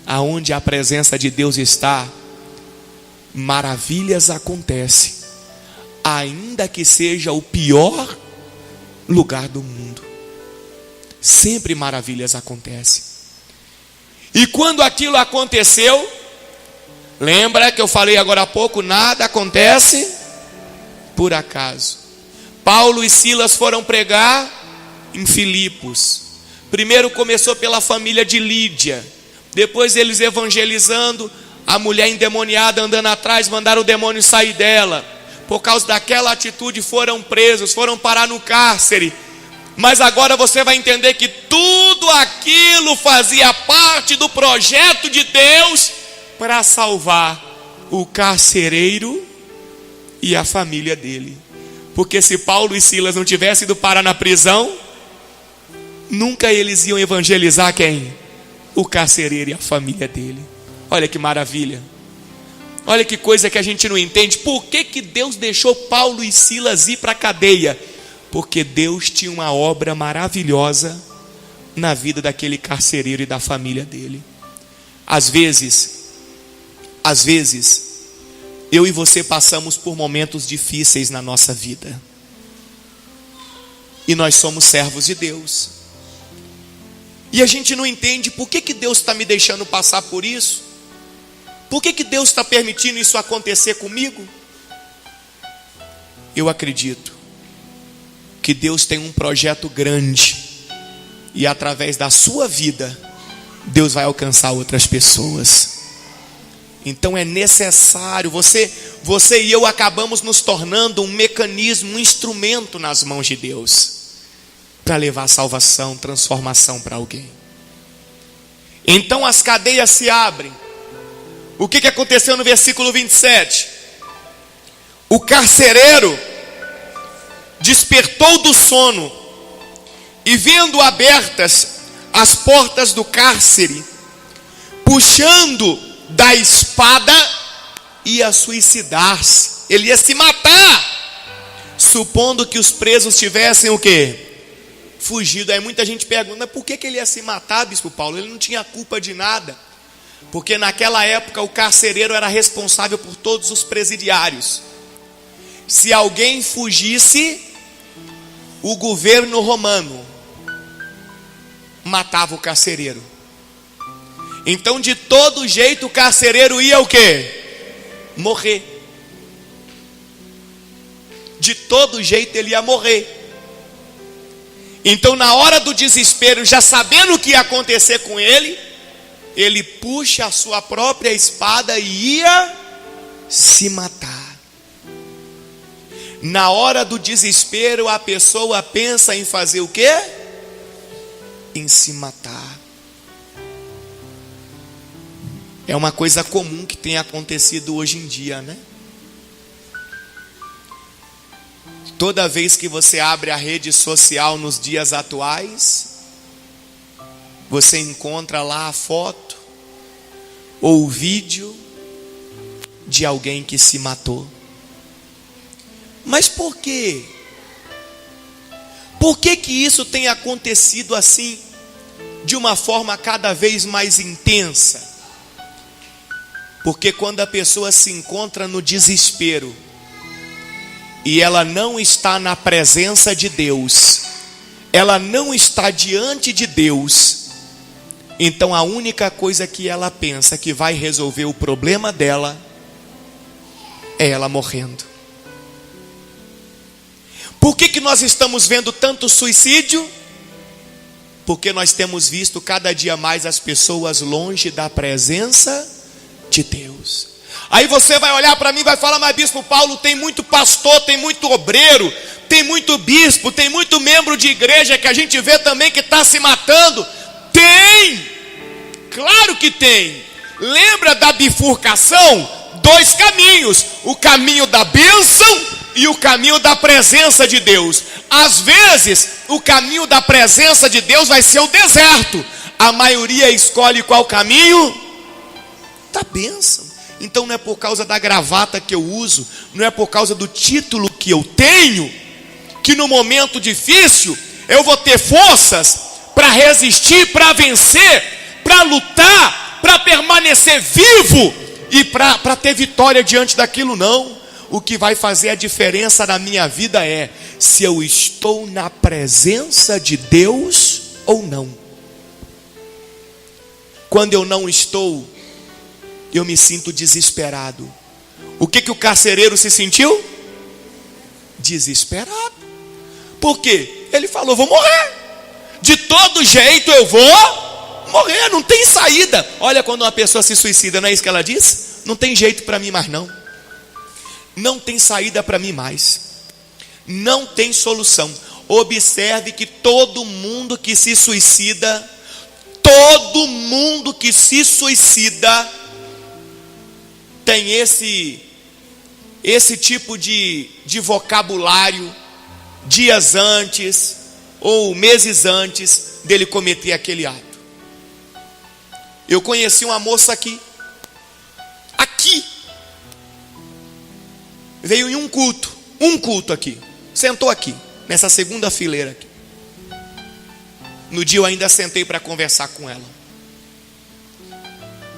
Speaker 1: Aonde a presença de Deus está, maravilhas acontecem, ainda que seja o pior lugar do mundo. Sempre maravilhas acontecem. E quando aquilo aconteceu, lembra que eu falei agora há pouco, nada acontece por acaso. Paulo e Silas foram pregar em Filipos. Primeiro começou pela família de Lídia, depois eles evangelizando, a mulher endemoniada andando atrás, mandaram o demônio sair dela. Por causa daquela atitude foram presos, foram parar no cárcere. Mas agora você vai entender que tudo aquilo fazia parte do projeto de Deus para salvar o carcereiro e a família dele. Porque se Paulo e Silas não tivessem ido parar na prisão, nunca eles iam evangelizar quem? O carcereiro e a família dele. Olha que maravilha. Olha que coisa que a gente não entende. Por que Deus deixou Paulo e Silas ir para a cadeia? Porque Deus tinha uma obra maravilhosa na vida daquele carcereiro e da família dele. Às vezes, eu e você passamos por momentos difíceis na nossa vida. E nós somos servos de Deus. E a gente não entende por que Deus está me deixando passar por isso. Por que Deus está permitindo isso acontecer comigo? Eu acredito que Deus tem um projeto grande. E através da sua vida, Deus vai alcançar outras pessoas. Então é necessário, você e eu acabamos nos tornando um mecanismo, um instrumento nas mãos de Deus, para levar salvação, transformação para alguém. Então as cadeias se abrem. O que aconteceu no versículo 27? O carcereiro despertou do sono e, vendo abertas as portas do cárcere, puxando da espada, ia suicidar-se. Ele ia se matar, supondo que os presos tivessem o quê? Fugido. Aí muita gente pergunta, por que ele ia se matar, bispo Paulo? Ele não tinha culpa de nada. Porque naquela época o carcereiro era responsável por todos os presidiários. Se alguém fugisse, o governo romano matava o carcereiro. Então de todo jeito o carcereiro ia o quê? Morrer. De todo jeito ele ia morrer. Então na hora do desespero, já sabendo o que ia acontecer com ele, ele puxa a sua própria espada e ia se matar. Na hora do desespero, a pessoa pensa em fazer o quê? Em se matar. É uma coisa comum que tem acontecido hoje em dia, né? Toda vez que você abre a rede social nos dias atuais, você encontra lá a foto ou o vídeo de alguém que se matou. Mas por quê? Por que isso tem acontecido assim, de uma forma cada vez mais intensa? Porque quando a pessoa se encontra no desespero e ela não está na presença de Deus, ela não está diante de Deus, então a única coisa que ela pensa que vai resolver o problema dela é ela morrendo. Por que nós estamos vendo tanto suicídio? Porque nós temos visto cada dia mais as pessoas longe da presença de Deus. Aí você vai olhar para mim e vai falar, mas bispo Paulo, tem muito pastor, tem muito obreiro, tem muito bispo, tem muito membro de igreja que a gente vê também que está se matando. Tem, claro que tem. Lembra da bifurcação? 2 caminhos, o caminho da bênção e o caminho da presença de Deus. Às vezes o caminho da presença de Deus vai ser o deserto. A maioria escolhe qual caminho? Da bênção. Então não é por causa da gravata que eu uso, não é por causa do título que eu tenho, que no momento difícil eu vou ter forças para resistir, para vencer, para lutar, para permanecer vivo e para ter vitória diante daquilo. Não. O que vai fazer a diferença na minha vida é se eu estou na presença de Deus ou não. Quando eu não estou, eu me sinto desesperado. O que o carcereiro se sentiu? Desesperado. Por quê? Ele falou, vou morrer. De todo jeito eu vou morrer, não tem saída. Olha quando uma pessoa se suicida, não é isso que ela diz? Não tem jeito para mim mais não. Não tem saída para mim mais. Não tem solução. Observe que todo mundo que se suicida, tem esse tipo de vocabulário dias antes ou meses antes dele cometer aquele ato. Eu conheci uma moça aqui, veio em um culto aqui, sentou aqui, nessa segunda fileira aqui. No dia eu ainda sentei para conversar com ela,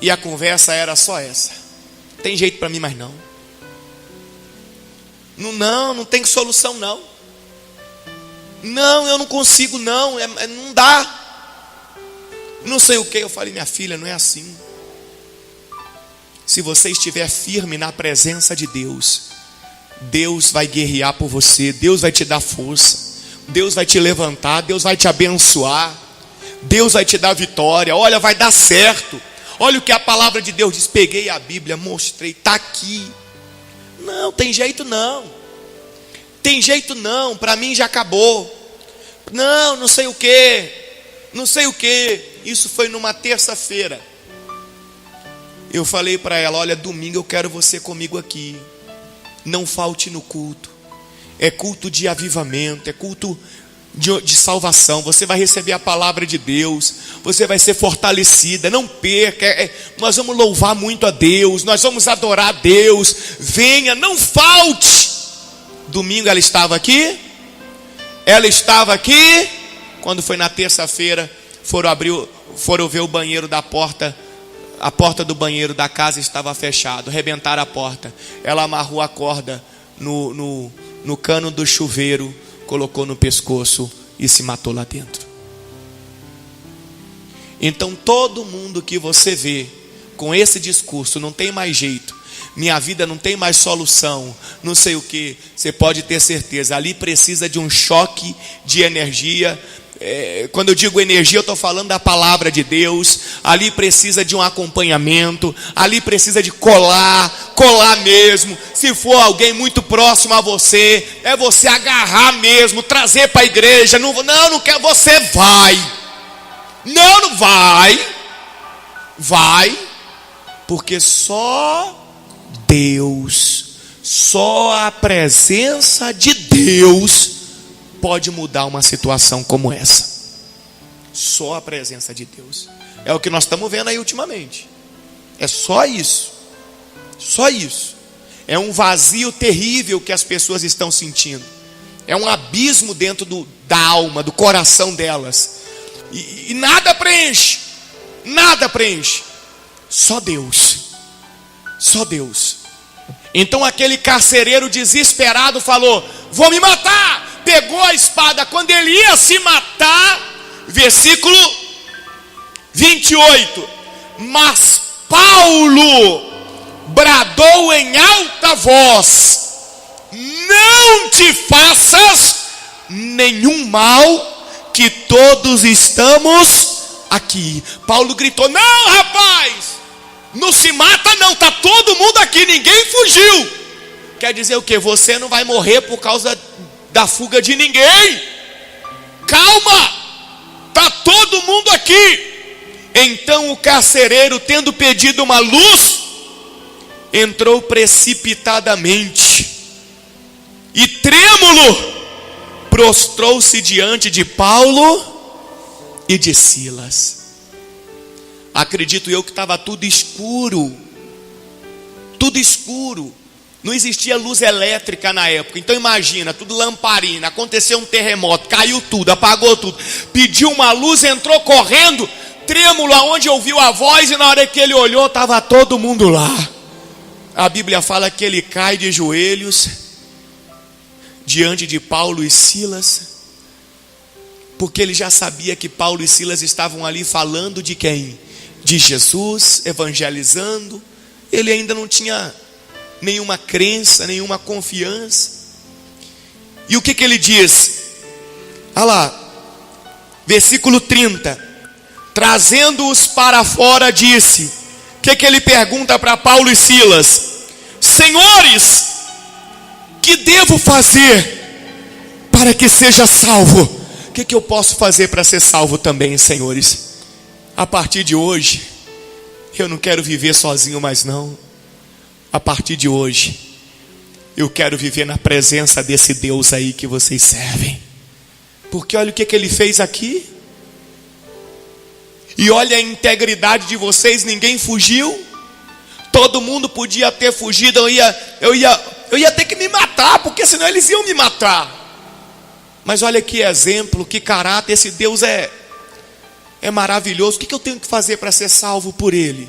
Speaker 1: e a conversa era só essa: tem jeito para mim mais não. Não tem solução não. Não, eu não consigo não, não dá. Não sei o que. Eu falei, minha filha, não é assim. Se você estiver firme na presença de Deus, Deus vai guerrear por você, Deus vai te dar força, Deus vai te levantar, Deus vai te abençoar, Deus vai te dar vitória. Olha, vai dar certo. Olha o que a palavra de Deus diz. Peguei a Bíblia, mostrei, está aqui. Não, tem jeito não. Tem jeito não, para mim já acabou. Não, não sei o que. Não sei o que. Isso foi numa terça-feira. Eu falei para ela, olha, domingo eu quero você comigo aqui. Não falte no culto. É culto de avivamento, é culto de salvação. Você vai receber a palavra de Deus, você vai ser fortalecida. Não perca, nós vamos louvar muito a Deus, nós vamos adorar a Deus. Venha, não falte. Domingo ela estava aqui. Ela estava aqui. Quando foi na terça-feira, foram ver o banheiro da porta. A porta do banheiro da casa estava fechada. Rebentaram a porta. Ela amarrou a corda no cano do chuveiro, colocou no pescoço e se matou lá dentro. Então todo mundo que você vê com esse discurso, não tem mais jeito, minha vida não tem mais solução, não sei o que, você pode ter certeza, ali precisa de um choque de energia. Quando eu digo energia, eu estou falando da palavra de Deus. Ali precisa de um acompanhamento, ali precisa de colar mesmo. Se for alguém muito próximo a você, é você agarrar mesmo, trazer para a igreja. Não quer, você vai. Não vai, porque só Deus, só a presença de Deus pode mudar uma situação como essa. Só a presença de Deus. É o que nós estamos vendo aí ultimamente. É só isso. Só isso. É um vazio terrível que as pessoas estão sentindo. É um abismo dentro da alma, do coração delas. E nada preenche. Nada preenche. Só Deus. Só Deus. Então aquele carcereiro desesperado falou: vou me matar. Pegou a espada. Quando ele ia se matar, versículo 28, mas Paulo bradou em alta voz: não te faças nenhum mal, que todos estamos aqui. Paulo gritou: não, rapaz, não se mata não, está todo mundo aqui, ninguém fugiu. Quer dizer o que? Você não vai morrer por causa da fuga de ninguém. Calma, está todo mundo aqui. Então o carcereiro, tendo pedido uma luz, entrou precipitadamente e trêmulo prostrou-se diante de Paulo e de Silas. Acredito eu que estava tudo escuro. Tudo escuro. Não existia luz elétrica na época. Então imagina, tudo lamparina. Aconteceu um terremoto, caiu tudo, apagou tudo. Pediu uma luz, entrou correndo, trêmulo, aonde ouviu a voz. E na hora que ele olhou, estava todo mundo lá. A Bíblia fala que ele cai de joelhos diante de Paulo e Silas, porque ele já sabia que Paulo e Silas estavam ali falando de quem? De Jesus, evangelizando. Ele ainda não tinha nenhuma crença, nenhuma confiança. E o que ele diz? Olha lá, versículo 30. Trazendo-os para fora, disse: o que ele pergunta para Paulo e Silas? Senhores, que devo fazer para que seja salvo? O que eu posso fazer para ser salvo também, senhores? A partir de hoje, eu não quero viver sozinho mais não. A partir de hoje, eu quero viver na presença desse Deus aí que vocês servem. Porque olha o que ele fez aqui. E olha a integridade de vocês, ninguém fugiu. Todo mundo podia ter fugido. Eu ia ter que me matar, porque senão eles iam me matar. Mas olha que exemplo, que caráter. Esse Deus é maravilhoso. O que eu tenho que fazer para ser salvo por Ele?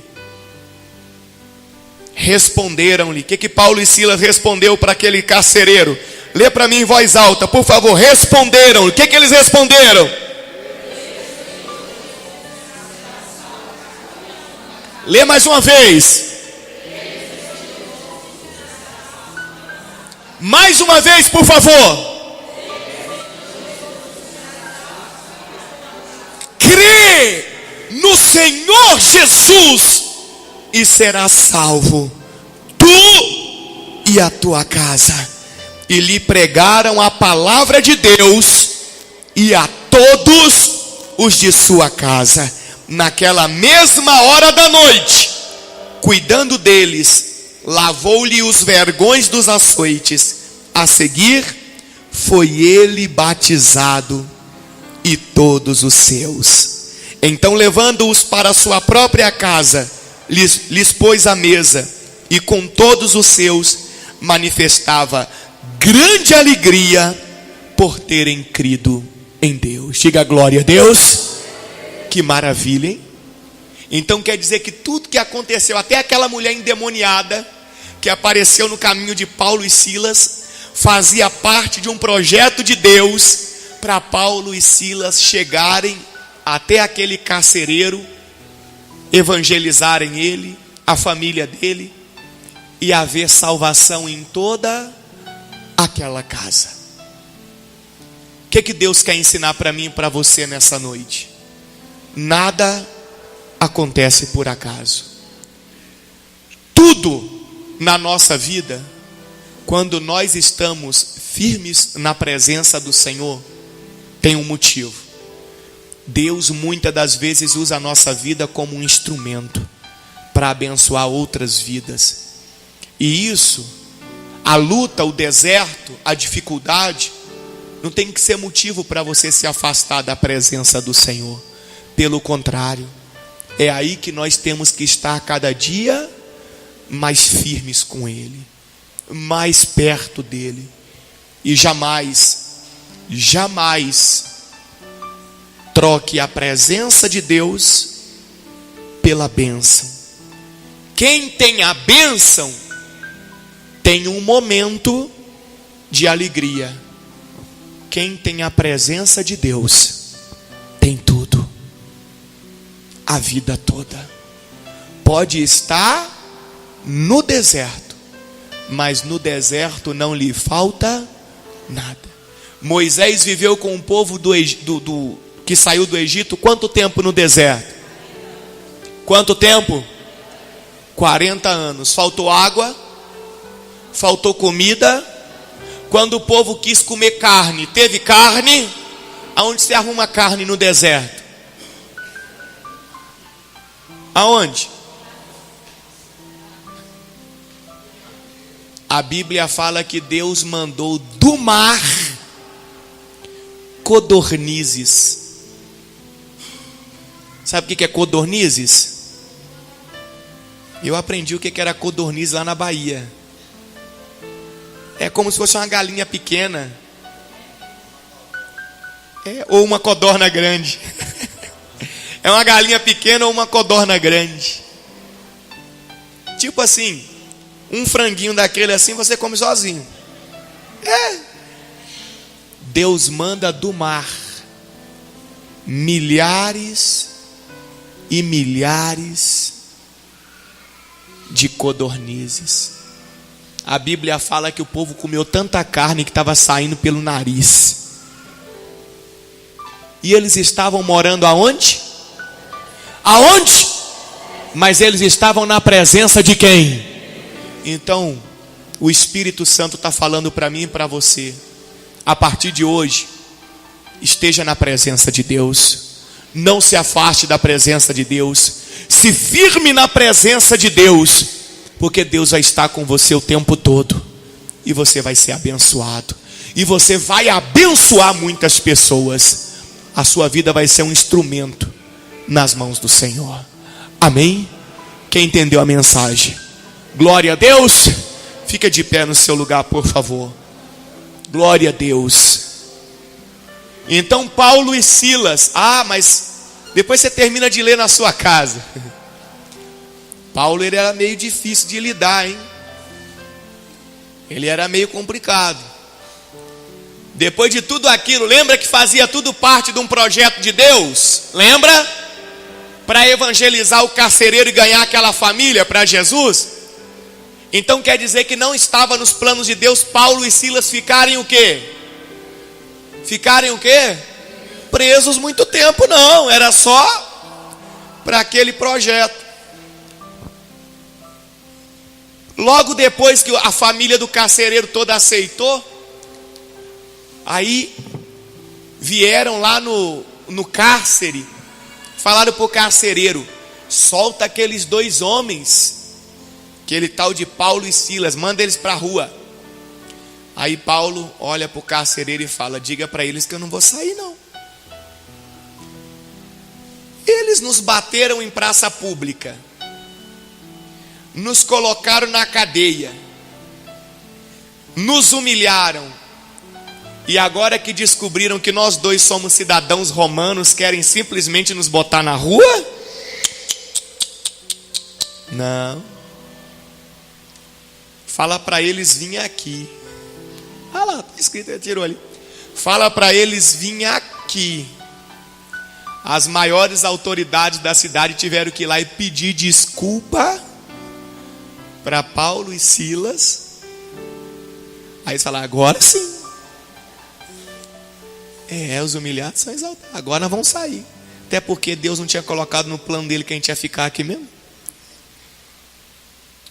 Speaker 1: Responderam-lhe. O que Paulo e Silas respondeu para aquele carcereiro? Lê para mim em voz alta, por favor. Responderam. O que eles responderam? Lê mais uma vez. Mais uma vez, por favor. Crê no Senhor Jesus e serás salvo, tu e a tua casa. E lhe pregaram a palavra de Deus e a todos os de sua casa. Naquela mesma hora da noite, cuidando deles, lavou-lhe os vergões dos açoites. A seguir, foi ele batizado e todos os seus. Então, levando-os para sua própria casa, lhes pôs à mesa, e com todos os seus manifestava grande alegria por terem crido em Deus. Diga glória a Deus. Que maravilha, hein? Então quer dizer que tudo que aconteceu, até aquela mulher endemoniada que apareceu no caminho de Paulo e Silas, fazia parte de um projeto de Deus para Paulo e Silas chegarem até aquele carcereiro, evangelizarem ele, a família dele, e haver salvação em toda aquela casa. O que Deus quer ensinar para mim e para você nessa noite? Nada acontece por acaso. Tudo na nossa vida, quando nós estamos firmes na presença do Senhor, tem um motivo. Deus muitas das vezes usa a nossa vida como um instrumento para abençoar outras vidas. E isso, a luta, o deserto, a dificuldade, não tem que ser motivo para você se afastar da presença do Senhor. Pelo contrário, é aí que nós temos que estar cada dia mais firmes com Ele, mais perto dEle. E jamais troque a presença de Deus pela bênção. Quem tem a bênção tem um momento de alegria. Quem tem a presença de Deus tem tudo, a vida toda. Pode estar no deserto, mas no deserto não lhe falta nada. Moisés viveu com o povo que saiu do Egito quanto tempo no deserto? Quanto tempo? 40 anos. Faltou água, faltou comida. Quando o povo quis comer carne, teve carne? Aonde se arruma carne no deserto? Aonde? A Bíblia fala que Deus mandou do mar codornizes. Sabe o que é codornizes? Eu aprendi o que era codorniz lá na Bahia. É como se fosse uma galinha pequena, ou uma codorna grande. É uma galinha pequena ou uma codorna grande. Tipo assim, um franguinho daquele assim você come sozinho. Deus manda do mar milhares e milhares de codornizes. A Bíblia fala que o povo comeu tanta carne que estava saindo pelo nariz. E eles estavam morando aonde? Aonde? Mas eles estavam na presença de quem? Então, o Espírito Santo está falando para mim e para você. A partir de hoje, esteja na presença de Deus. Não se afaste da presença de Deus. Se firme na presença de Deus, porque Deus vai estar com você o tempo todo. E você vai ser abençoado. E você vai abençoar muitas pessoas. A sua vida vai ser um instrumento nas mãos do Senhor. Amém? Quem entendeu a mensagem? Glória a Deus. Fica de pé no seu lugar, por favor. Glória a Deus. Então Paulo e Silas. Mas depois você termina de ler na sua casa. Paulo, ele era meio difícil de lidar, hein? Ele era meio complicado. Depois de tudo aquilo, lembra que fazia tudo parte de um projeto de Deus? Lembra? Para evangelizar o carcereiro e ganhar aquela família para Jesus. Então quer dizer que não estava nos planos de Deus Paulo e Silas ficarem o quê? Ficarem o quê? Presos muito tempo, não. Era só para aquele projeto. Logo depois que a família do carcereiro toda aceitou, aí vieram lá no cárcere, falaram para o carcereiro: solta aqueles 2 homens, aquele tal de Paulo e Silas, manda eles para a rua. Aí Paulo olha para o carcereiro e fala: diga para eles que eu não vou sair não. Eles nos bateram em praça pública, nos colocaram na cadeia, nos humilharam, e agora que descobriram que nós 2 somos cidadãos romanos, querem simplesmente nos botar na rua? Não. Fala para eles vir aqui. Ah lá, está escrito, ele tirou ali. Fala para eles vir aqui. As maiores autoridades da cidade tiveram que ir lá e pedir desculpa para Paulo e Silas. Aí eles falaram: agora sim. Os humilhados são exaltados. Agora nós vamos sair. Até porque Deus não tinha colocado no plano dele que a gente ia ficar aqui mesmo.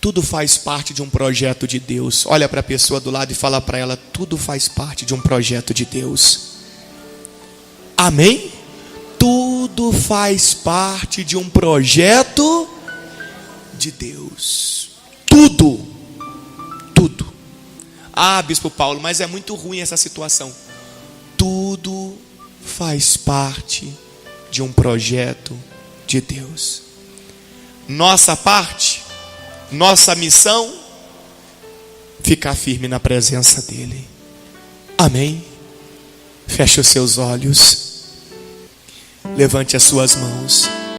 Speaker 1: Tudo faz parte de um projeto de Deus. Olha para a pessoa do lado e fala para ela: tudo faz parte de um projeto de Deus. Amém? Tudo faz parte de um projeto de Deus. Tudo. Tudo. Ah, Bispo Paulo, mas é muito ruim essa situação. Tudo faz parte de um projeto de Deus. Nossa parte, nossa missão, ficar firme na presença dEle. Amém? Feche os seus olhos. Levante as suas mãos.